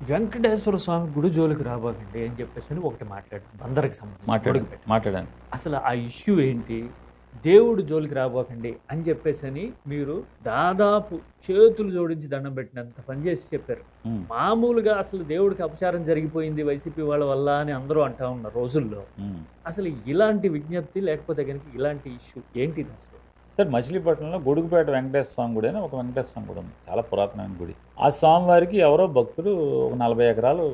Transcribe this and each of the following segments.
వెంకటేశ్వర స్వామి గుడి జోలికి రాబోకండి అని చెప్పేసి ఒకటి మాట్లాడాను బందరికి సంబంధించి గొడుగుపేట. మాట్లాడాను. అసలు ఆ ఇష్యూ ఏంటి? దేవుడు జోలికి రాబోకండి అని చెప్పేసని మీరు దాదాపు చేతులు జోడించి దండం పెట్టినంత పనిచేసి చెప్పారు. మామూలుగా అసలు దేవుడికి అపచారం జరిగిపోయింది వైసీపీ వాళ్ళ వల్ల అని అందరూ అంటా ఉన్న రోజుల్లో అసలు ఇలాంటి విజ్ఞప్తి లేకపోతే కనుక ఇలాంటి ఇష్యూ ఏంటిది అసలు? సార్, మచిలీపట్నంలో గొడుగుపేట వెంకటేశ్వర స్వామి గుడి అని ఒక వెంకటేశ్వర స్వామి గుడి ఉంది. చాలా పురాతనమైన గుడి. ఆ స్వామివారికి ఎవరో భక్తుడు ఒక 40 ఎకరాలు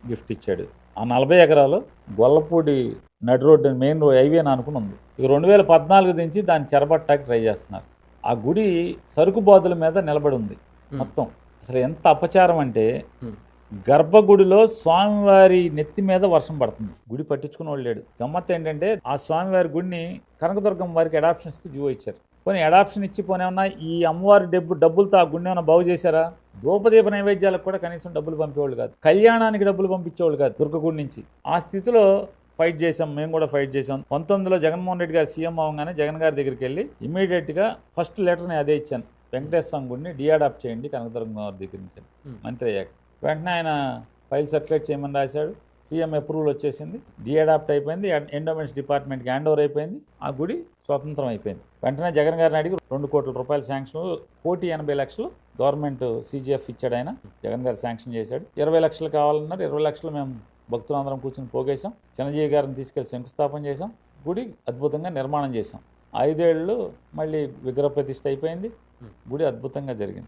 గిఫ్ట్ ఇచ్చాడు. ఆ 40 ఎకరాలు గొల్లపూడి నడి రోడ్డు మెయిన్ హైవే అని అనుకుని ఉంది. ఇక 2014 నుంచి దాన్ని చెరబట్టాకి ట్రై చేస్తున్నారు. ఆ గుడి సరుకు బాదుల మీద నిలబడి ఉంది మొత్తం. అసలు ఎంత అపచారం అంటే గర్భగుడిలో స్వామివారి నెత్తి మీద వర్షం పడుతుంది. గుడి పట్టించుకున్న వాళ్ళు లేడు. గమ్మత్ ఏంటంటే ఆ స్వామివారి గుడిని కనకదుర్గం వారికి అడాప్షన్ ఇస్తూ జీవో ఇచ్చారు. పోనీ అడాప్షన్ ఇచ్చి పోనేమన్నా ఈ అమ్మవారి డబ్బులతో ఆ గుడిని ఏమన్నా బాగు చేశారా? ధూపదీప నైవేద్యాలకు కూడా కనీసం డబ్బులు పంపేవాళ్ళు కాదు. కళ్యాణానికి డబ్బులు పంపించేవాళ్ళు కాదు దుర్గగుడి నుంచి. ఆ స్థితిలో ఫైట్ చేసాం, మేము కూడా ఫైట్ చేసాం. 19లో జగన్మోహన్ రెడ్డి గారు సీఎం అవగానే జగన్ గారి దగ్గరికి వెళ్ళి ఇమీడియట్గా ఫస్ట్ లెటర్ని అదే ఇచ్చాను. వెంకటేశ్వర స్వామి గుడిని డీఅడాప్ట్ చేయండి కనకదుర్గం వారి దగ్గర నుంచి మంత్రి అయ్యాక. వెంటనే ఆయన ఫైల్ సర్క్యులేట్ చేయమని రాశాడు. సీఎం అప్రూవల్ వచ్చేసింది. డీఅడాప్ట్ అయిపోయింది. ఎండోమెంట్స్ డిపార్ట్మెంట్కి హ్యాండ్ ఓవర్ అయిపోయింది. ఆ గుడి స్వతంత్రం అయిపోయింది. వెంటనే జగన్ గారిని అడిగి 2 కోట్ల రూపాయల శాంక్షన్, 1,80,00,000 గవర్నమెంట్ CGF ఇచ్చాడు. ఆయన జగన్ గారు శాంక్షన్ చేశాడు. 20 లక్షలు కావాలన్నారు. 20 లక్షలు మేము భక్తులందరం కూర్చొని పోగేశాం. చిన్నజీవి గారిని తీసుకెళ్లి శంకుస్థాపన చేశాం. గుడి అద్భుతంగా నిర్మాణం చేశాం. 5 ఏళ్ళు మళ్ళీ విగ్రహ ప్రతిష్ఠ అయిపోయింది. గుడి అద్భుతంగా జరిగింది.